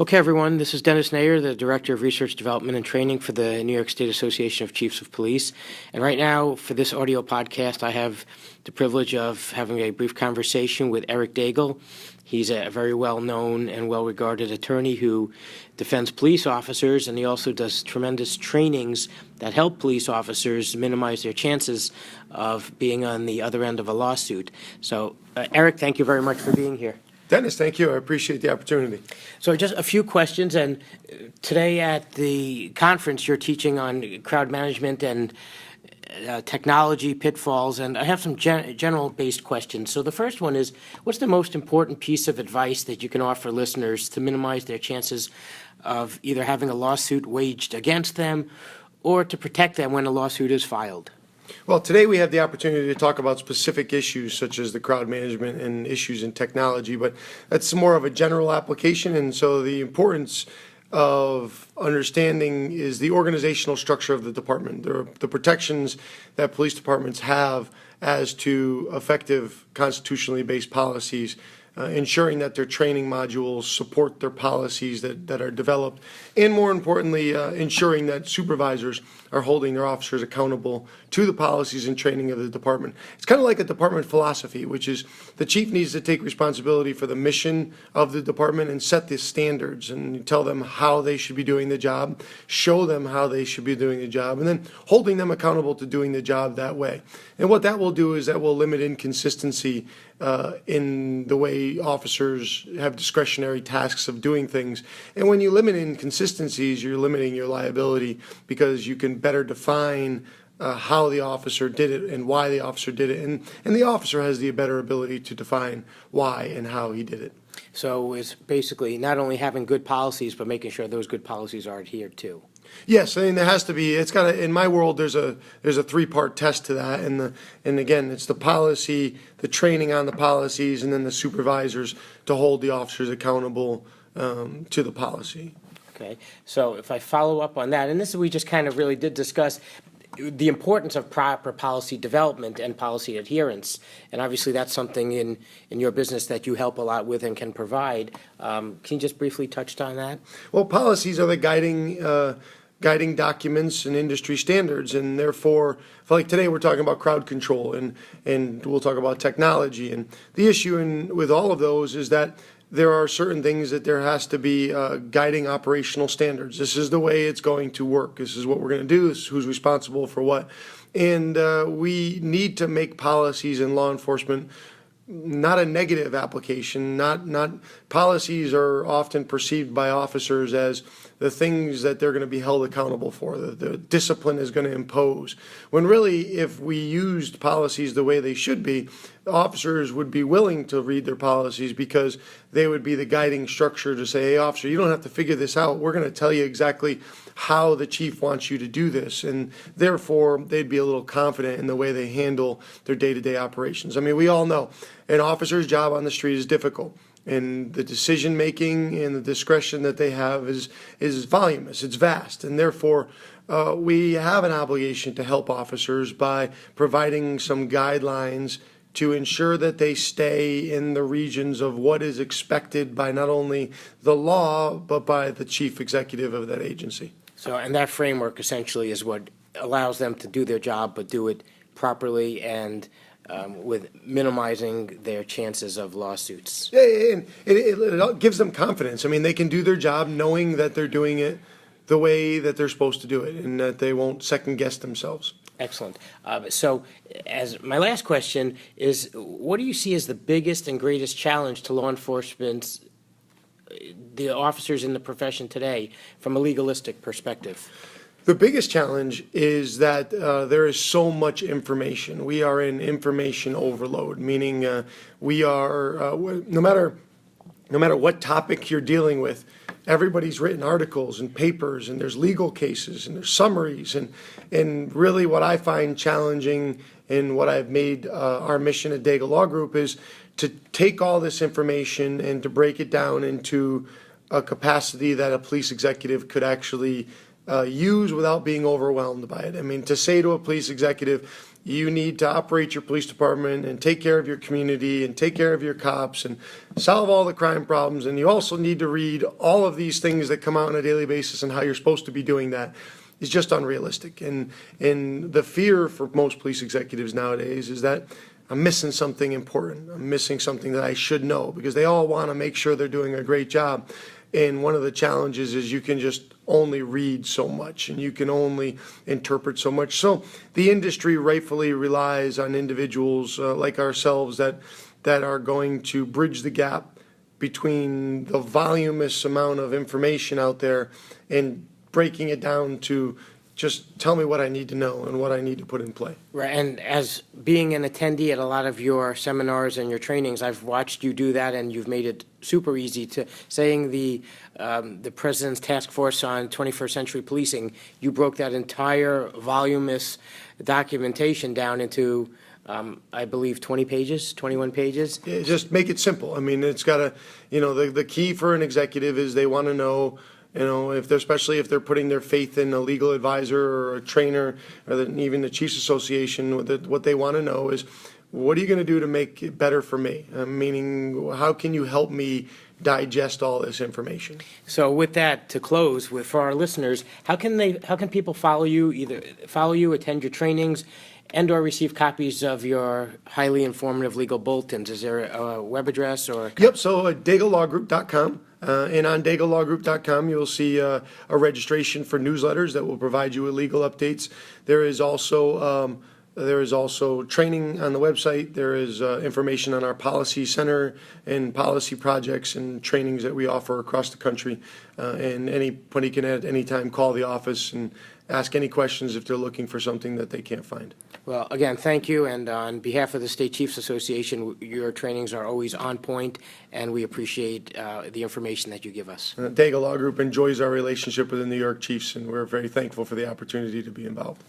Okay, everyone, this is Dennis Nayer, the Director of Research Development and Training for the New York State Association of Chiefs of Police. And right now, for this audio podcast, I have the privilege of having a brief conversation with Eric Daigle. He's a very well-known and well-regarded attorney who defends police officers, and he also does tremendous trainings that help police officers minimize their chances of being on the other end of a lawsuit. So, Eric, thank you very much for being here. Dennis, thank you. I appreciate the opportunity. So just a few questions, and today at the conference you're teaching on crowd management and technology pitfalls, and I have some general-based questions. So the first one is, what's the most important piece of advice that you can offer listeners to minimize their chances of either having a lawsuit waged against them or to protect them when a lawsuit is filed? Well, today we have the opportunity to talk about specific issues such as the crowd management and issues in technology, but that's more of a general application, and so the importance of understanding is the organizational structure of the department, the protections that police departments have as to effective constitutionally based policies, ensuring that their training modules support their policies that are developed, and more importantly, ensuring that supervisors are holding their officers accountable to the policies and training of the department. It's kind of like a department philosophy, which is the chief needs to take responsibility for the mission of the department and set the standards and tell them how they should be doing the job, show them how they should be doing the job, and then holding them accountable to doing the job that way. And what that will do is that will limit inconsistency in the way officers have discretionary tasks of doing things. And when you limit inconsistencies, you're limiting your liability because you can better define how the officer did it and why the officer did it. And the officer has the better ability to define why and how he did it. So it's basically not only having good policies, but making sure those good policies are adhered to. Yes, I mean there has to be. It's got to, in my world, there's a three-part test to that, and again, it's the policy, the training on the policies, and then the supervisors to hold the officers accountable to the policy. Okay, so if I follow up on that, and this we just kind of really did discuss the importance of proper policy development and policy adherence, and obviously that's something in your business that you help a lot with and can provide. Can you just briefly touch on that? Well, policies are the guiding documents and industry standards, and therefore, like today we're talking about crowd control, and we'll talk about technology, and the issue with all of those is that there are certain things that there has to be guiding operational standards. This is the way it's going to work. This is what we're going to do. This is who's responsible for what. And we need to make policies in law enforcement not a negative application. Not policies are often perceived by officers as the things that they're going to be held accountable for, the discipline is going to impose. When really, if we used policies the way they should be, officers would be willing to read their policies because they would be the guiding structure to say, hey, officer, you don't have to figure this out. We're going to tell you exactly how the chief wants you to do this. And therefore, they'd be a little confident in the way they handle their day-to-day operations. I mean, we all know an officer's job on the street is difficult. And the decision-making and the discretion that they have is voluminous, it's vast, and therefore we have an obligation to help officers by providing some guidelines to ensure that they stay in the regions of what is expected by not only the law, but by the chief executive of that agency. So, and that framework essentially is what allows them to do their job, but do it properly and with minimizing their chances of lawsuits. Yeah, and it gives them confidence. I mean, they can do their job knowing that they're doing it the way that they're supposed to do it and that they won't second-guess themselves. Excellent. So as my last question is, what do you see as the biggest and greatest challenge to law enforcement, the officers in the profession today, from a legalistic perspective? The biggest challenge is that there is so much information. We are in information overload, meaning we are, no matter what topic you're dealing with, everybody's written articles and papers, and there's legal cases, and there's summaries, and really what I find challenging and what I've made our mission at Daigle Law Group is to take all this information and to break it down into a capacity that a police executive could actually use without being overwhelmed by it. I mean, to say to a police executive, you need to operate your police department and take care of your community and take care of your cops and solve all the crime problems. And you also need to read all of these things that come out on a daily basis and how you're supposed to be doing that is just unrealistic. And the fear for most police executives nowadays is that I'm missing something important. I'm missing something that I should know, because they all want to make sure they're doing a great job. And one of the challenges is you can just only read so much and you can only interpret so much. So the industry rightfully relies on individuals like ourselves that are going to bridge the gap between the voluminous amount of information out there and breaking it down to just tell me what I need to know and what I need to put in play. Right, and as being an attendee at a lot of your seminars and your trainings, I've watched you do that, and you've made it super easy. To saying the President's Task Force on 21st Century Policing, you broke that entire voluminous documentation down into, I believe, 20 pages, 21 pages. Yeah, just make it simple. I mean, it's got to, the key for an executive is they want to know, especially if they're putting their faith in a legal advisor or a trainer or even the Chiefs Association, what they want to know is, what are you going to do to make it better for me? Meaning, how can you help me digest all this information? So with that, to close, for our listeners, how can people follow you, attend your trainings, and or receive copies of your highly informative legal bulletins? Is there a web address or? Yep, so DaigleLawGroup.com. And on DaigleLawGroup.com, you'll see a registration for newsletters that will provide you with legal updates. There is also training on the website. There is information on our policy center and policy projects and trainings that we offer across the country. And anybody can at any time call the office and ask any questions if they're looking for something that they can't find. Well, again, thank you, and on behalf of the State Chiefs Association, your trainings are always on point, and we appreciate the information that you give us. Daigle Law Group enjoys our relationship with the New York Chiefs, and we're very thankful for the opportunity to be involved.